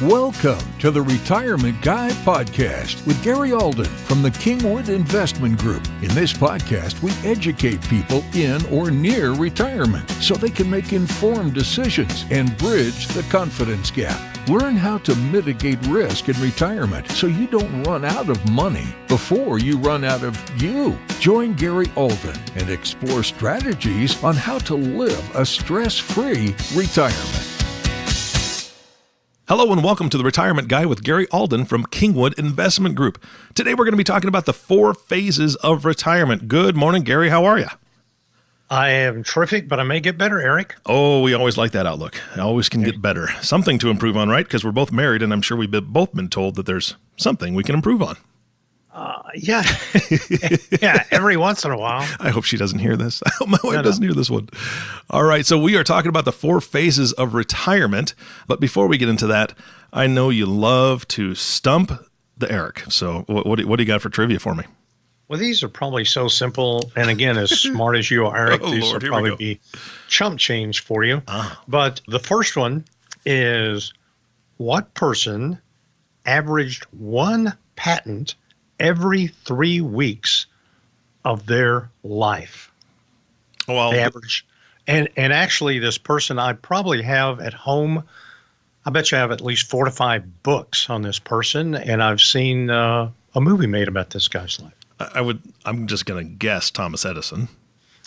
Welcome to the Retirement Guy Podcast with Gary Alden from the Kingwood Investment Group. In this podcast, we educate people in or near retirement so they can make informed decisions and bridge the confidence gap. Learn how to mitigate risk in retirement so you don't run out of money before you run out of you. Join Gary Alden and explore strategies on how to live a stress-free retirement. Hello and welcome to the Retirement Guy with Gary Alden from Kingwood Investment Group. Today we're going to be talking about the 4 phases of retirement. Good morning, Gary. How are you? I am terrific, but I may get better, Eric. Oh, we always like that outlook. I always can get better. Something to improve on, right? Because we're both married, and I'm sure we've both been told that there's something we can improve on. Yeah, every once in a while. I hope she doesn't hear this. I hope my wife doesn't hear this one. All right, so we are talking about the 4 phases of retirement. But before we get into that, I know you love to stump the Eric. So what do you got for trivia for me? Well, these are probably so simple. And again, as smart as you are, Eric, these will probably be chump change for you. But the first one is, what person averaged 1 patent every 3 weeks of their life? Well, the average. And actually, this person I probably have at home, I bet you I have at least 4 to 5 books on this person, and I've seen a movie made about this guy's life. I'm just going to guess Thomas Edison.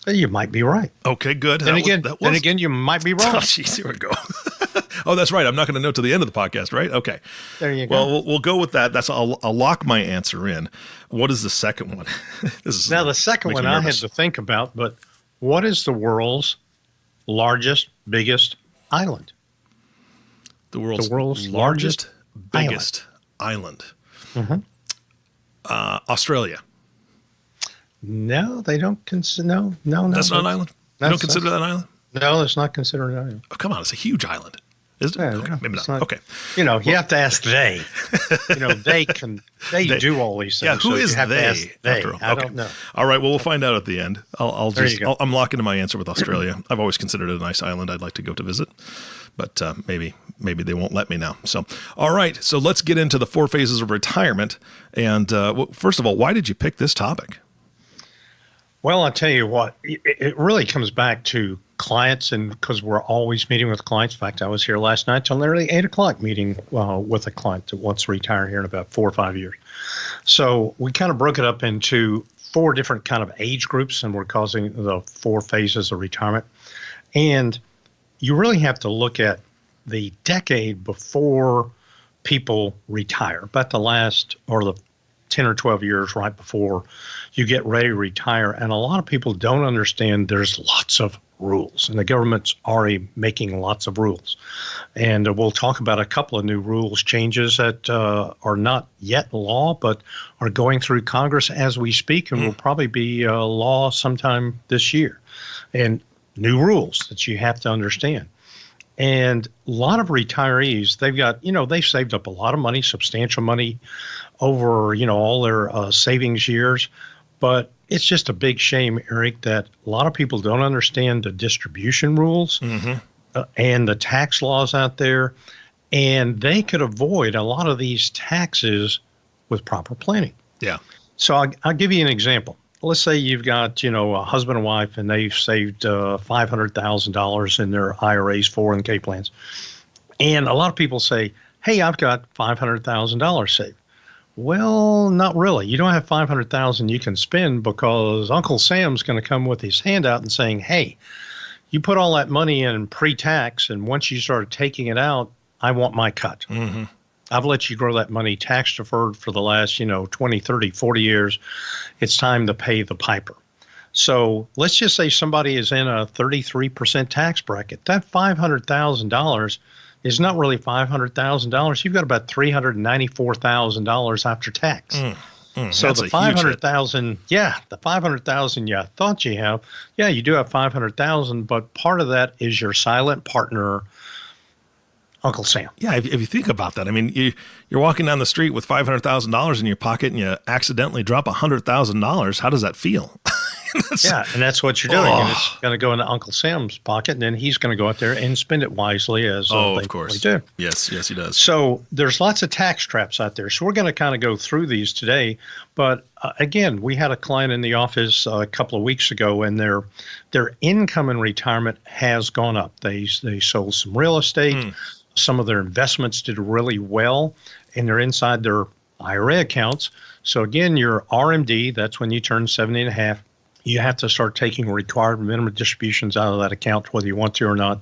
You might be right. Okay, good. Then again, you might be wrong. Oh, jeez, here we go. Oh, that's right. I'm not going to know to the end of the podcast, right? Okay. There you go. Well, we'll go with that. I'll lock my answer in. What is the second one? The second one I had to think about, but what is the world's biggest island? The world's largest, biggest island. Mm-hmm. Australia. No, they don't consider. No. That's not an island? You don't consider that an island? No, it's not considered an island. Oh, come on. It's a huge island. Is it? Yeah, okay, maybe not. Okay. You have to ask they. They do all these things. Yeah, who is they? After all? I don't know. All right, well, we'll find out at the end. I'm locking in my answer with Australia. I've always considered it a nice island I'd like to go to visit, but maybe they won't let me now. So, all right, so let's get into the 4 phases of retirement. And first of all, why did you pick this topic? Well, I'll tell you what, it really comes back to clients, and because we're always meeting with clients. In fact, I was here last night till nearly 8 o'clock meeting with a client that wants to retire here in about 4 or 5 years. So we kind of broke it up into 4 different kind of age groups, and we're causing the 4 phases of retirement. And you really have to look at the decade before people retire, about the last or the 10 or 12 years right before you get ready to retire. And a lot of people don't understand there's lots of rules, and the government's already making lots of rules. And we'll talk about a couple of new rules changes that are not yet law, but are going through Congress as we speak, and will probably be law sometime this year. And new rules that you have to understand. And a lot of retirees, they've saved up a lot of money, substantial money over, all their savings years. But it's just a big shame, Eric, that a lot of people don't understand the distribution rules and the tax laws out there. And they could avoid a lot of these taxes with proper planning. Yeah. So I'll give you an example. Let's say you've got, a husband and wife, and they've saved $500,000 in their IRAs, 401k plans. And a lot of people say, hey, I've got $500,000 saved. Well, not really. You don't have $500,000 you can spend, because Uncle Sam's going to come with his hand out and saying, hey, you put all that money in pre-tax, and once you start taking it out, I want my cut. Mm-hmm. I've let you grow that money tax deferred for the last, 20, 30, 40 years. It's time to pay the piper. So let's just say somebody is in a 33% tax bracket. That $500,000 is not really $500,000. You've got about $394,000 after tax. So the $500,000, the $500,000 you thought you have, you do have $500,000, but part of that is your silent partner, Uncle Sam. Yeah, if you think about that, I mean, you're walking down the street with $500,000 in your pocket, and you accidentally drop $100,000. How does that feel? Yeah, and that's what you're doing. And it's going to go into Uncle Sam's pocket, and then he's going to go out there and spend it wisely, as they of course do. Yes, he does. So there's lots of tax traps out there. So we're going to kind of go through these today. But again, we had a client in the office a couple of weeks ago, and their income in retirement has gone up. They sold some real estate. Some of their investments did really well, and they're inside their IRA accounts. So again, your RMD, that's when you turn 70 and a half, you have to start taking required minimum distributions out of that account, whether you want to or not.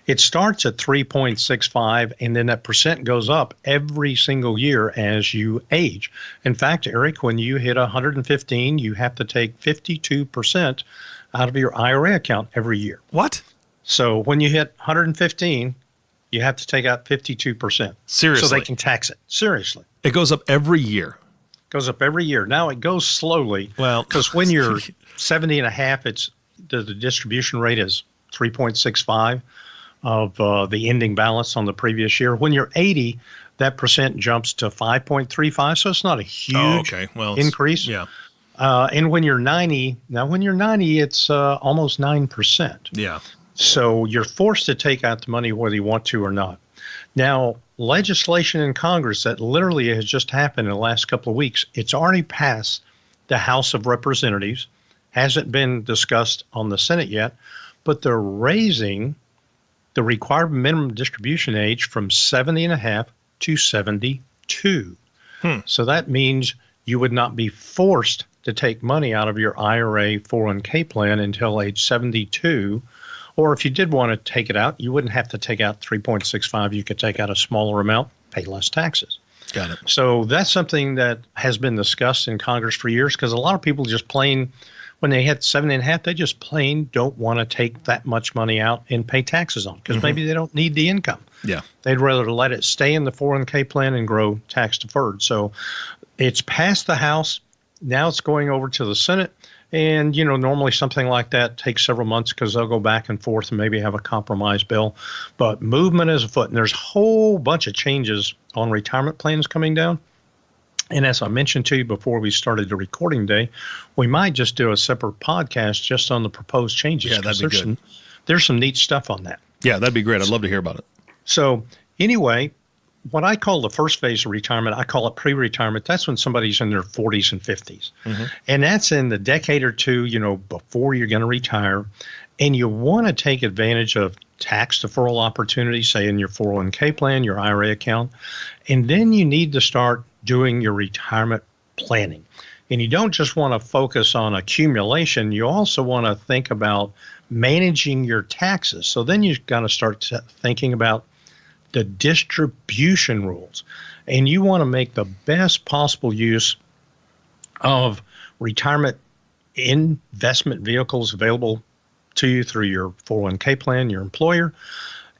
It starts at 3.65, and then that percent goes up every single year as you age. In fact, Eric, when you hit 115, you have to take 52% out of your IRA account every year. What? So when you hit 115, you have to take out 52%. Seriously? So they can tax it. Seriously. It goes up every year. Goes up every year. Now it goes slowly. Well, because when you're 70 and a half, it's the distribution rate is 3.65 of the ending balance on the previous year. When you're 80, that percent jumps to 5.35. So it's not a huge increase. Yeah. And when you're 90, it's almost 9%. Yeah. So you're forced to take out the money whether you want to or not. Now, legislation in Congress that literally has just happened in the last couple of weeks, it's already passed the House of Representatives, hasn't been discussed on the Senate yet, but they're raising the required minimum distribution age from 70 and a half to 72. So that means you would not be forced to take money out of your IRA 401k plan until age 72. Or if you did want to take it out, you wouldn't have to take out 3.65. You could take out a smaller amount, pay less taxes. Got it. So that's something that has been discussed in Congress for years, because a lot of people just plain, when they hit 70 and a half, they just plain don't want to take that much money out and pay taxes on, because maybe they don't need the income. Yeah. They'd rather let it stay in the 401k plan and grow tax deferred. So it's passed the House. Now it's going over to the Senate. And, normally something like that takes several months because they'll go back and forth and maybe have a compromise bill. But movement is afoot. And there's a whole bunch of changes on retirement plans coming down. And as I mentioned to you before we started the recording day, we might just do a separate podcast just on the proposed changes. Yeah, that'd be good. There's some neat stuff on that. Yeah, that'd be great. I'd love to hear about it. So anyway, what I call the first phase of retirement, I call it pre-retirement. That's when somebody's in their 40s and 50s. And that's in the decade or two, before you're going to retire. And you want to take advantage of tax deferral opportunities, say in your 401k plan, your IRA account. And then you need to start doing your retirement planning. And you don't just want to focus on accumulation. You also want to think about managing your taxes. So then you've got to start thinking about the distribution rules. And you want to make the best possible use of retirement investment vehicles available to you through your 401k plan, your employer.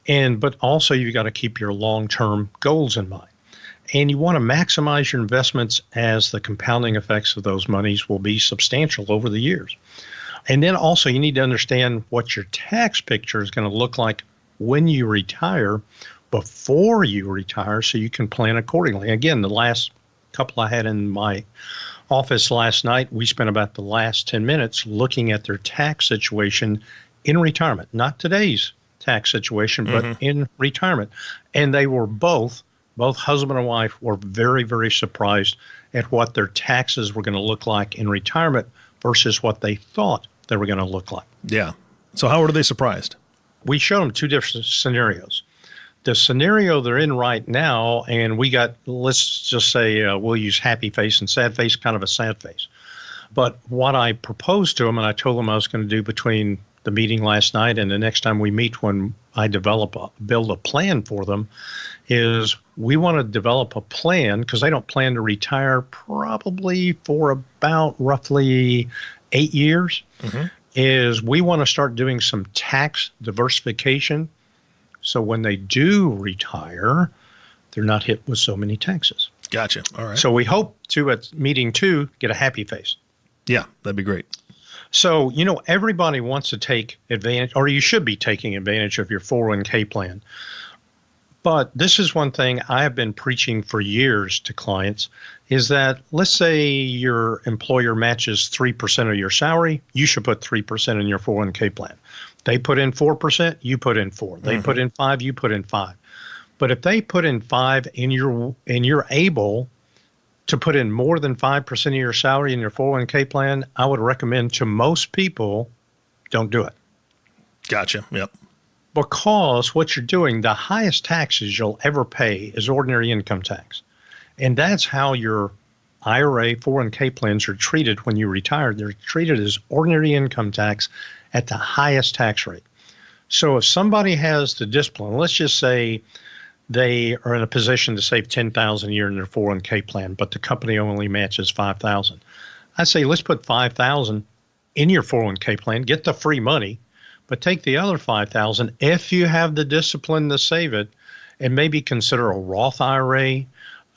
But also you've got to keep your long-term goals in mind. And you want to maximize your investments, as the compounding effects of those monies will be substantial over the years. And then also you need to understand what your tax picture is going to look like when you retire, before you retire, so you can plan accordingly. Again, the last couple I had in my office last night, we spent about the last 10 minutes looking at their tax situation in retirement, not today's tax situation, but in retirement. And they were both husband and wife were very, very surprised at what their taxes were going to look like in retirement versus what they thought they were going to look like. Yeah. So how were they surprised? We showed them two different scenarios. The scenario they're in right now, and we got, let's just say we'll use happy face and sad face, kind of a sad face. But what I proposed to them, and I told them I was going to do between the meeting last night and the next time we meet when I build a plan for them, is we want to develop a plan, because they don't plan to retire probably for about roughly 8 years, is we want to start doing some tax diversification. So when they do retire, they're not hit with so many taxes. Gotcha. All right. So we hope to, at meeting 2, get a happy face. Yeah, that'd be great. So, everybody wants to take advantage, or you should be taking advantage of your 401k plan. But this is one thing I have been preaching for years to clients is that let's say your employer matches 3% of your salary, you should put 3% in your 401k plan. They put in 4%, you put in 4%. They put in 5%, you put in 5%. But if they put in 5% and you're able to put in more than 5% of your salary in your 401k plan, I would recommend to most people, don't do it. Gotcha. Yep. Because what you're doing, the highest taxes you'll ever pay is ordinary income tax. And that's how your IRA 401k plans are treated when you retire. They're treated as ordinary income tax at the highest tax rate. So if somebody has the discipline, let's just say they are in a position to save $10,000 a year in their 401k plan, but the company only matches $5,000. I say, let's put $5,000 in your 401k plan, get the free money, but take the other $5,000 if you have the discipline to save it, and maybe consider a Roth IRA.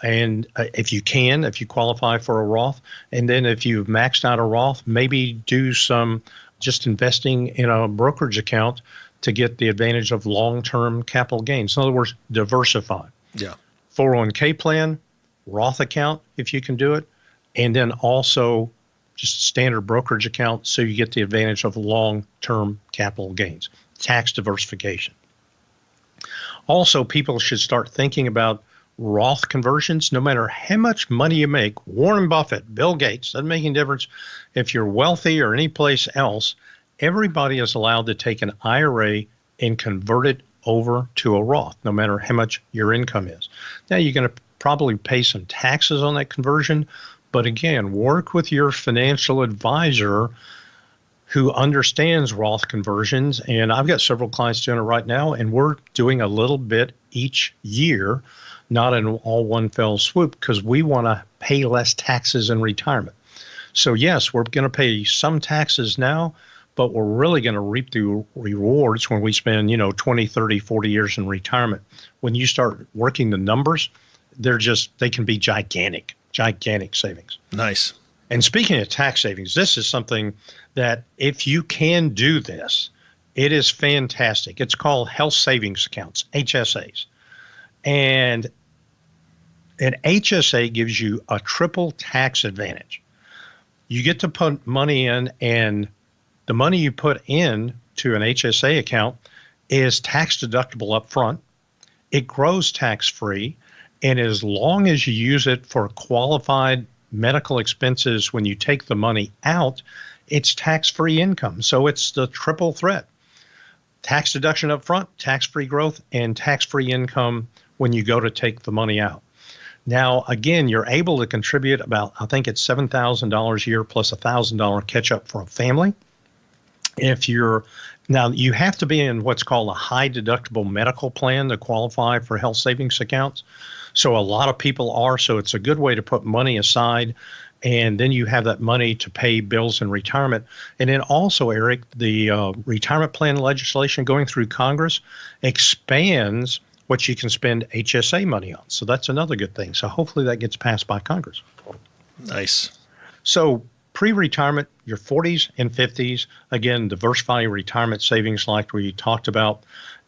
And if you qualify for a Roth, and then if you've maxed out a Roth, maybe do some just investing in a brokerage account to get the advantage of long-term capital gains. In other words, diversify. Yeah. 401k plan, Roth account, if you can do it, and then also just a standard brokerage account so you get the advantage of long-term capital gains, tax diversification. Also, people should start thinking about Roth conversions. No matter how much money you make, Warren Buffett, Bill Gates, doesn't make any difference. If you're wealthy or any place else, everybody is allowed to take an IRA and convert it over to a Roth, no matter how much your income is. Now, you're going to probably pay some taxes on that conversion, but again, work with your financial advisor who understands Roth conversions. And I've got several clients doing it right now, and we're doing a little bit each year, not in all one fell swoop, because we want to pay less taxes in retirement. So yes, we're going to pay some taxes now, but we're really going to reap the rewards when we spend, 20, 30, 40 years in retirement. When you start working the numbers, they can be gigantic savings. Nice. And speaking of tax savings, this is something that if you can do this, it is fantastic. It's called health savings accounts, HSAs. And an HSA gives you a triple tax advantage. You get to put money in, and the money you put in to an HSA account is tax deductible up front. It grows tax-free, and as long as you use it for qualified medical expenses when you take the money out, it's tax-free income. So it's the triple threat. Tax deduction up front, tax-free growth, and tax-free income when you go to take the money out. Now, again, you're able to contribute about, I think it's $7,000 a year plus $1,000 catch-up for a family. Now, you have to be in what's called a high deductible medical plan to qualify for health savings accounts. So a lot of people are, so it's a good way to put money aside, and then you have that money to pay bills in retirement. And then also, Eric, the retirement plan legislation going through Congress expands what you can spend HSA money on. So that's another good thing. So hopefully that gets passed by Congress. Nice. So pre-retirement, your 40s and 50s, again, diversify your retirement savings like we talked about.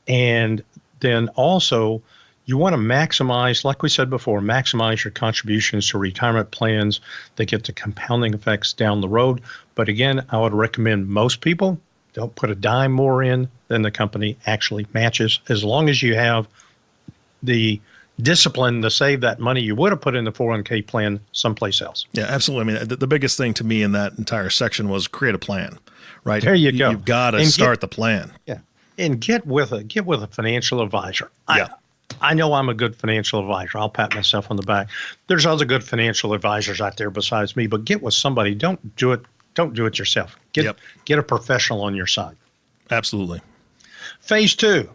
And then also you want to maximize, like we said before, maximize your contributions to retirement plans that get the compounding effects down the road. But again, I would recommend most people don't put a dime more in than the company actually matches, as long as you have the discipline to save that money you would have put in the 401k plan someplace else. Yeah, absolutely. I mean, the biggest thing to me in that entire section was create a plan, right? There you go. You've got to start the plan. Yeah, and get with a financial advisor. I know I'm a good financial advisor. I'll pat myself on the back. There's other good financial advisors out there besides me, but get with somebody. Don't do it yourself. Get a professional on your side. Absolutely. Phase 2.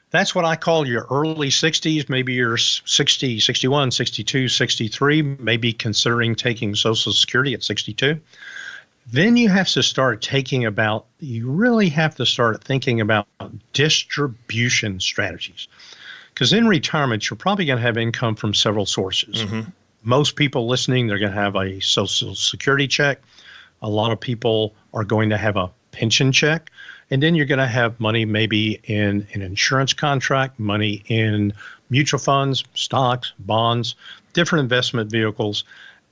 That's what I call your early 60s. Maybe you're 60, 61, 62, 63, maybe considering taking Social Security at 62. Then you have to start you really have to start thinking about distribution strategies. Because in retirement, you're probably going to have income from several sources. Mm-hmm. Most people listening, they're going to have a Social Security check. A lot of people are going to have a pension check. And then you're going to have money maybe in an insurance contract, money in mutual funds, stocks, bonds, different investment vehicles.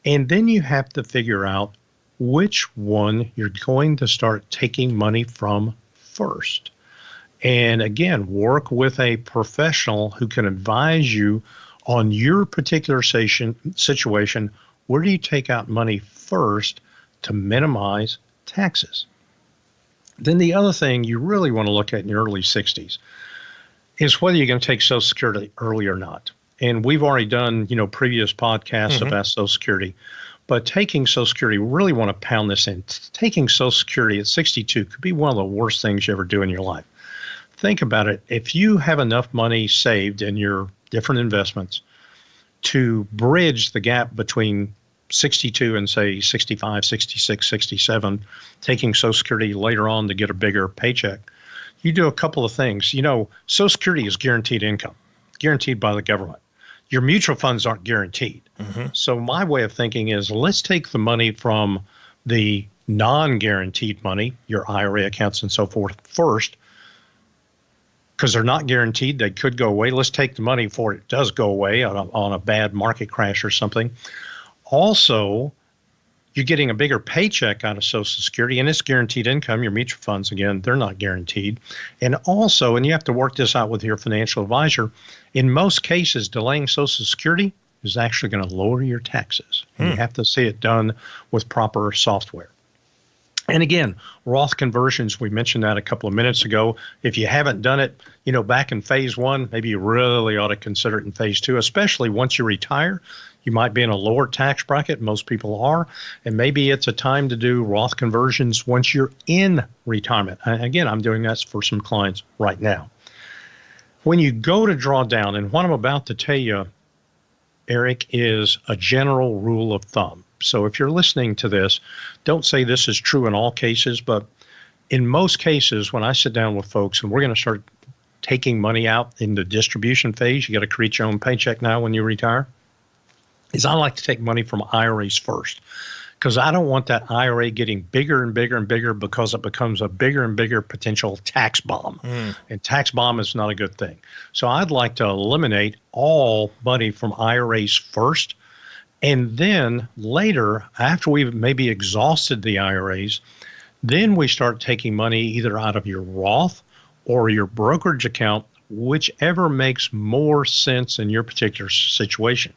And then you have to figure out which one you're going to start taking money from first. And again, work with a professional who can advise you on your particular situation. Where do you take out money first to minimize taxes? Then the other thing you really want to look at in your early 60s is whether you're going to take Social Security early or not. And we've already done, previous podcasts about Social Security. But taking Social Security, we really want to pound this in. Taking Social Security at 62 could be one of the worst things you ever do in your life. Think about it. If you have enough money saved in your different investments to bridge the gap between 62 and say 65, 66, 67, taking Social Security later on to get a bigger paycheck, you do a couple of things. Social Security is guaranteed income, guaranteed by the government. Your mutual funds aren't guaranteed. So my way of thinking is let's take the money from the non-guaranteed money, your IRA accounts and so forth, first, because they're not guaranteed. They could go away. Let's take the money before it does go away on a bad market crash or something. Also, you're getting a bigger paycheck out of Social Security, and it's guaranteed income. Your mutual funds, again, they're not guaranteed. And also, and you have to work this out with your financial advisor, in most cases, delaying Social Security is actually going to lower your taxes. And you have to see it done with proper software. And again, Roth conversions, we mentioned that a couple of minutes ago. If you haven't done it, back in phase one, maybe you really ought to consider it in phase two, especially once you retire. You might be in a lower tax bracket. Most people are. And maybe it's a time to do Roth conversions once you're in retirement. And again, I'm doing that for some clients right now. When you go to draw down, and what I'm about to tell you, Eric, is a general rule of thumb. So if you're listening to this, don't say this is true in all cases, but in most cases, when I sit down with folks and we're going to start taking money out in the distribution phase, you got to create your own paycheck now when you retire, is I like to take money from IRAs first, because I don't want that IRA getting bigger and bigger and bigger because it becomes a bigger and bigger potential tax bomb. And tax bomb is not a good thing. So I'd like to eliminate all money from IRAs first. And then later, after we've maybe exhausted the IRAs, then we start taking money either out of your Roth or your brokerage account, whichever makes more sense in your particular situation.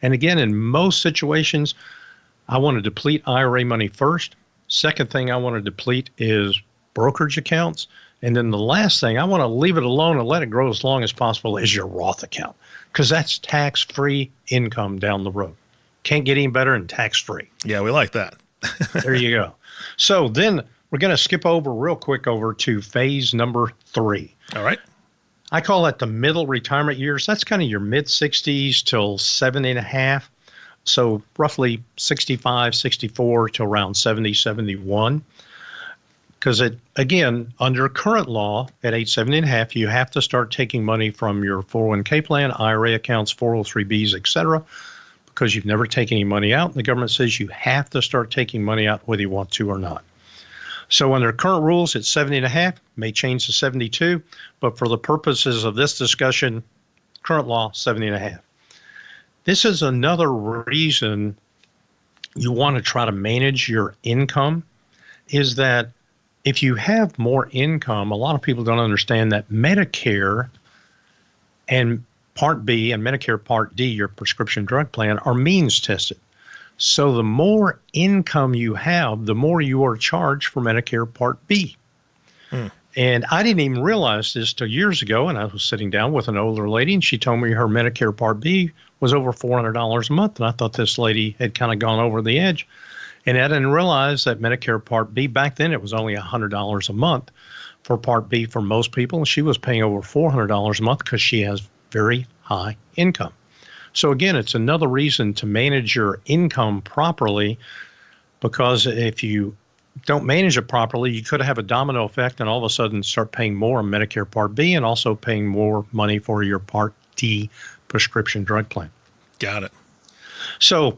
And again, in most situations, I want to deplete IRA money first. Second thing I want to deplete is brokerage accounts. And then the last thing, I want to leave it alone and let it grow as long as possible, is your Roth account, because that's tax-free income down the road. Can't get any better than tax-free. Yeah, we like that. There you go. So then we're going to skip real quick over to phase number 3. All right. I call that the middle retirement years. That's kind of your mid-60s till 70.5. So roughly 65, 64 to around 70, 71. Because again, under current law, at age 70.5, you have to start taking money from your 401k plan, IRA accounts, 403bs, et cetera, because you've never taken any money out. The government says you have to start taking money out whether you want to or not. So under current rules, it's 70.5, may change to 72, but for the purposes of this discussion, current law, 70.5. This is another reason you want to try to manage your income, is that if you have more income, a lot of people don't understand that Medicare and Part B and Medicare Part D, your prescription drug plan, are means tested. So the more income you have, the more you are charged for Medicare Part B. And I didn't even realize this till years ago, and I was sitting down with an older lady, and she told me her Medicare Part B was over $400 a month, and I thought this lady had kind of gone over the edge. And I didn't realize that Medicare Part B, back then it was only $100 a month for Part B for most people, and she was paying over $400 a month because she has very high income. So again, it's another reason to manage your income properly, because if you don't manage it properly, you could have a domino effect and all of a sudden start paying more on Medicare Part B and also paying more money for your Part D prescription drug plan. Got it. So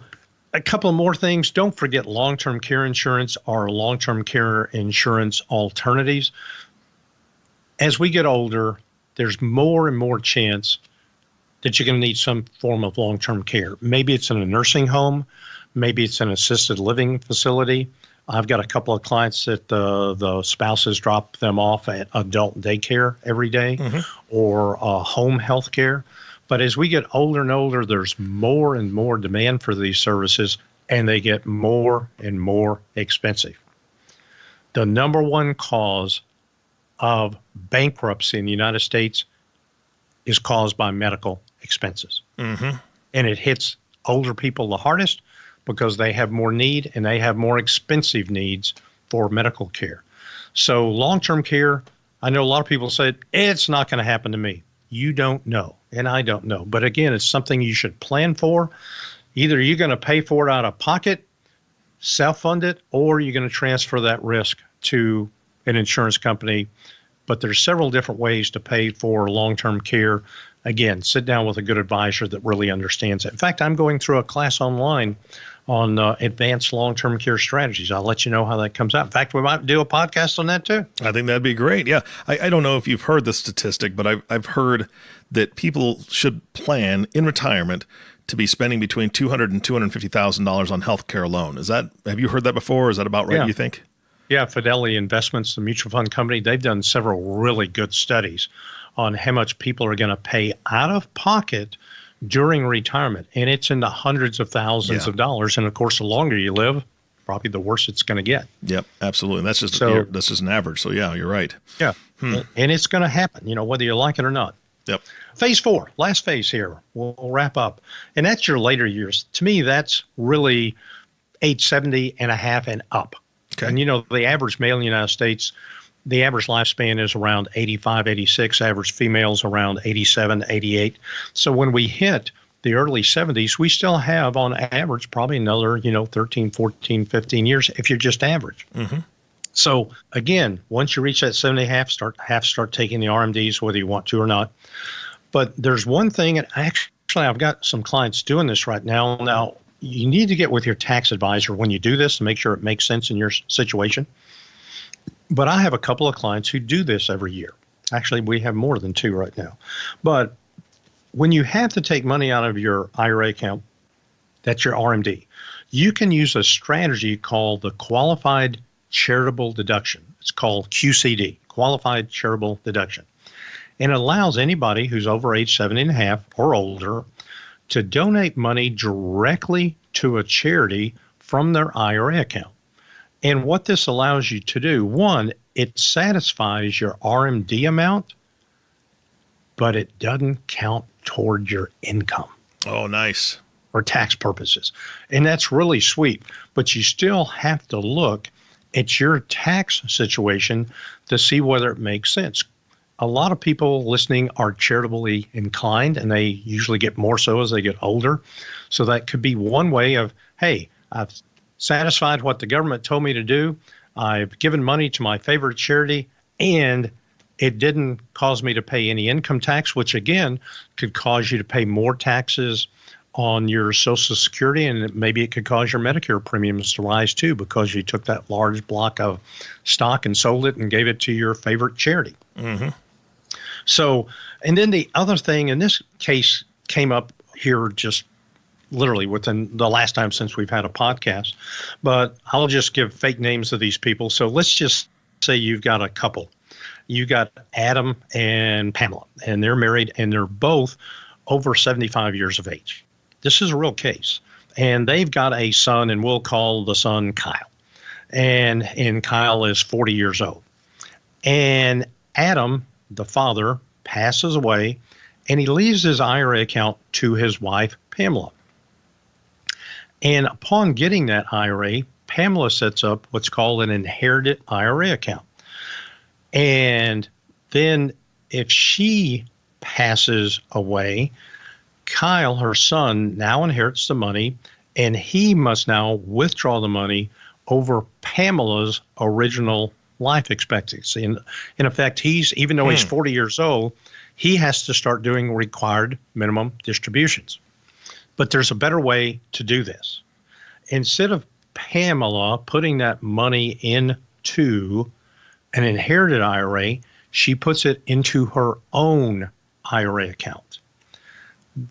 a couple more things. Don't forget long-term care insurance or long-term care insurance alternatives. As we get older, there's more and more chance that you're going to need some form of long-term care. Maybe it's in a nursing home. Maybe it's an assisted living facility. I've got a couple of clients that the spouses drop them off at adult daycare every day or home health care. But as we get older and older, there's more and more demand for these services, and they get more and more expensive. The number one cause of bankruptcy in the United States is caused by medical expenses. And it hits older people the hardest because they have more need and they have more expensive needs for medical care. So long-term care, I know a lot of people say, it's not going to happen to me. You don't know, and I don't know. But again, it's something you should plan for. Either you're going to pay for it out of pocket, self-fund it, or you're going to transfer that risk to an insurance company. But there's several different ways to pay for long-term care. Again, sit down with a good advisor that really understands it. In fact, I'm going through a class online on advanced long-term care strategies. I'll let you know how that comes out. In fact, we might do a podcast on that too. I think that'd be great. Yeah. I don't know if you've heard the statistic, but I've heard that people should plan in retirement to be spending between $200,000 and $250,000 on healthcare alone. Have you heard that before? Is that about right, you think? Yeah, Fidelity Investments, the mutual fund company, they've done several really good studies on how much people are going to pay out of pocket during retirement. And it's in the hundreds of thousands of dollars. And of course, the longer you live, probably the worse it's going to get. Yep, absolutely. And that's just an average. So yeah, you're right. Yeah. And it's going to happen, whether you like it or not. Yep. Phase 4, last phase here. We'll wrap up. And that's your later years. To me, that's really age 70 and a half and up. Okay. And the average male in the United States, the average lifespan is around 85, 86, average females around 87, 88. So when we hit the early 70s, we still have on average probably another, 13, 14, 15 years if you're just average. So again, once you reach that 70 and a half, start taking the RMDs, whether you want to or not. But there's one thing, and actually I've got some clients doing this right now. Now, you need to get with your tax advisor when you do this to make sure it makes sense in your situation. But I have a couple of clients who do this every year. Actually, we have more than 2 right now. But when you have to take money out of your IRA account, that's your RMD, you can use a strategy called the Qualified Charitable Deduction. It's called QCD, Qualified Charitable Deduction. And it allows anybody who's over age 70 and a half or older to donate money directly to a charity from their IRA account. And what this allows you to do, one, it satisfies your RMD amount, but it doesn't count toward your income. Oh, nice. For tax purposes. And that's really sweet. But you still have to look at your tax situation to see whether it makes sense. A lot of people listening are charitably inclined, and they usually get more so as they get older. So that could be one way of, hey, I've satisfied what the government told me to do. I've given money to my favorite charity, and it didn't cause me to pay any income tax, which again could cause you to pay more taxes on your Social Security, and maybe it could cause your Medicare premiums to rise too because you took that large block of stock and sold it and gave it to your favorite charity. So, and then the other thing, in this case came up here just literally within the last time since we've had a podcast, but I'll just give fake names of these people. So let's just say you've got a couple. You got Adam and Pamela, and they're married, and they're both over 75 years of age. This is a real case. And they've got a son, and we'll call the son Kyle. And Kyle is 40 years old. And Adam, the father, passes away, and he leaves his IRA account to his wife, Pamela. And upon getting that IRA, Pamela sets up what's called an inherited IRA account. And then if she passes away, Kyle, her son, now inherits the money, and he must now withdraw the money over Pamela's original life expectancy. And in effect, even though he's 40 years old, he has to start doing required minimum distributions. But there's a better way to do this. instead of Pamela putting that money into an inherited IRA, she puts it into her own IRA account.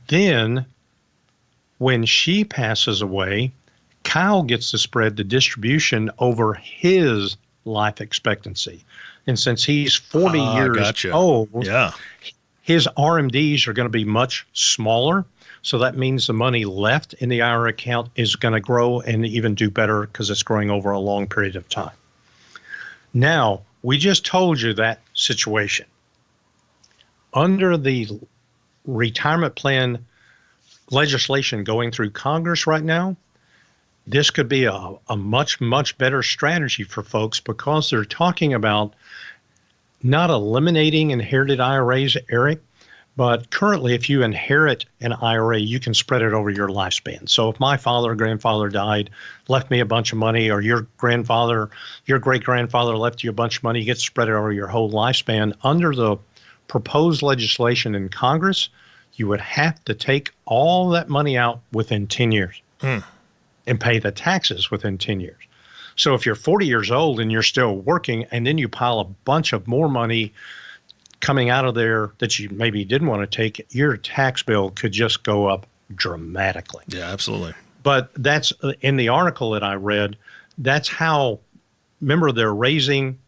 Then, when she passes away, Kyle gets to spread the distribution over his life expectancy. And since he's 40 years old, his RMDs are going to be much smaller. So that means the money left in the IRA account is going to grow and even do better because it's growing over a long period of time. Now, we just told you that situation. Under the retirement plan legislation going through Congress right now, this could be a much, much better strategy for folks because they're talking about not eliminating inherited IRAs, Eric, but currently if you inherit an IRA, you can spread it over your lifespan. So if my father or grandfather died, left me a bunch of money, or your grandfather, your great-grandfather left you a bunch of money, you get to spread it over your whole lifespan. Under the proposed legislation in Congress, you would have to take all that money out within 10 years and pay the taxes within 10 years. So if you're 40 years old and you're still working, and then you pile a bunch of more money coming out of there that you maybe didn't want to take, your tax bill could just go up dramatically. Yeah, absolutely. But that's in the article that I read, that's how, remember they're raising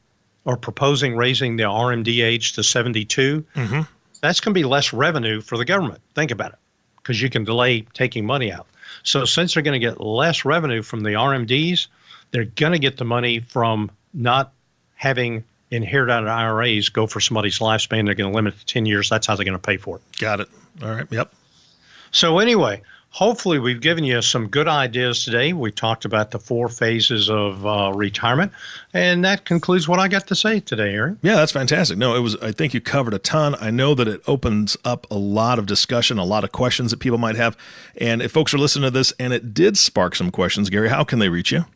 or proposing raising the RMD age to 72. Mm-hmm. That's going to be less revenue for the government. Think about it, because you can delay taking money out. So since they're going to get less revenue from the RMDs, they're going to get the money from not having inherited IRAs go for somebody's lifespan. They're going to limit it to 10 years. That's how they're going to pay for it. Got it. All right. Yep. So anyway, hopefully we've given you some good ideas today. We talked about the 4 phases of retirement, and that concludes what I got to say today, Aaron. Yeah, that's fantastic. No, I think you covered a ton. I know that it opens up a lot of discussion, a lot of questions that people might have. And if folks are listening to this and it did spark some questions, Gary, how can they reach you?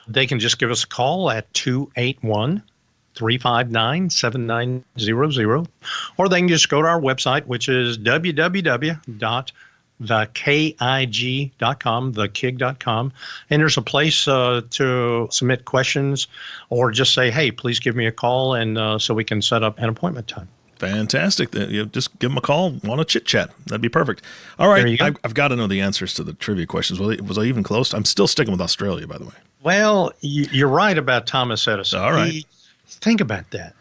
They can just give us a call at 281-359-7900, or they can just go to our website, which is www.thekig.com, thekig.com, and there's a place to submit questions or just say, hey, please give me a call, and so we can set up an appointment time. Fantastic. Just give them a call, want to chit-chat. That'd be perfect. All right, I've got to know the answers to the trivia questions. Was I even close? I'm still sticking with Australia, by the way. Well, you're right about Thomas Edison. All right. Think about that.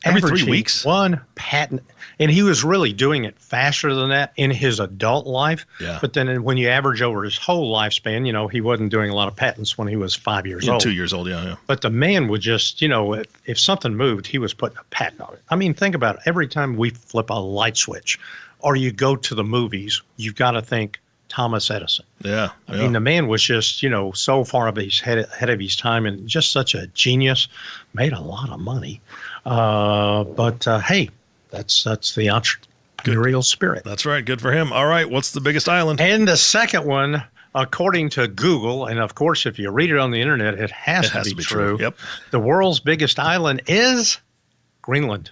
Every 3 weeks? One patent. And he was really doing it faster than that in his adult life. Yeah. But then when you average over his whole lifespan, he wasn't doing a lot of patents when he was 5 years old. 2 years old, yeah. But the man would just, if something moved, he was putting a patent on it. I mean, think about it. Every time we flip a light switch or you go to the movies, you've got to think Thomas Edison. Yeah. I mean, the man was just, so far ahead of his time and just such a genius, made a lot of money. But hey, that's the entrepreneurial spirit. That's right. Good for him. All right. What's the biggest island? And the second one, according to Google, and of course, if you read it on the internet, it has to be true. Yep. The world's biggest island is Greenland.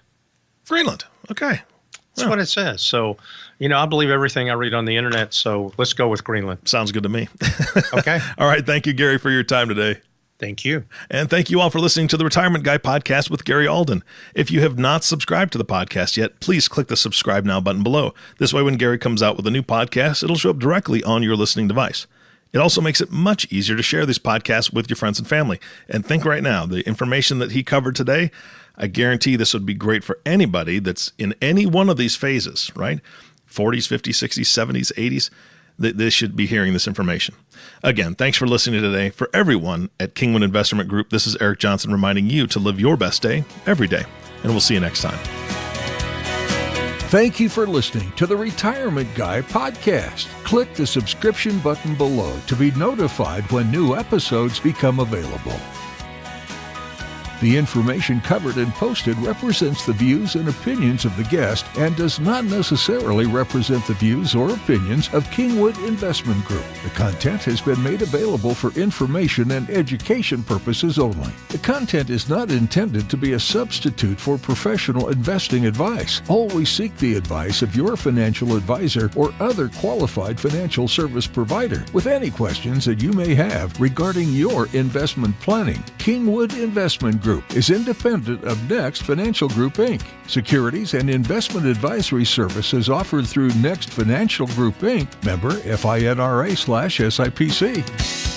Greenland. Okay. That's what it says. So, I believe everything I read on the internet. So let's go with Greenland. Sounds good to me. Okay. All right. Thank you, Gary, for your time today. Thank you. And thank you all for listening to the Retirement Guy podcast with Gary Alden. If you have not subscribed to the podcast yet, please click the subscribe now button below. This way, when Gary comes out with a new podcast, it'll show up directly on your listening device. It also makes it much easier to share these podcasts with your friends and family. And think right now, the information that he covered today, I guarantee this would be great for anybody that's in any one of these phases, right? 40s, 50s, 60s, 70s, 80s. They should be hearing this information. Again, thanks for listening today. For everyone at Kingwood Investment Group, this is Eric Johnson reminding you to live your best day every day. And we'll see you next time. Thank you for listening to the Retirement Guy podcast. Click the subscription button below to be notified when new episodes become available. The information covered and posted represents the views and opinions of the guest and does not necessarily represent the views or opinions of Kingwood Investment Group. The content has been made available for information and education purposes only. The content is not intended to be a substitute for professional investing advice. Always seek the advice of your financial advisor or other qualified financial service provider with any questions that you may have regarding your investment planning. Kingwood Investment Group is independent of Next Financial Group, Inc. Securities and investment advisory services offered through Next Financial Group, Inc., member FINRA/SIPC.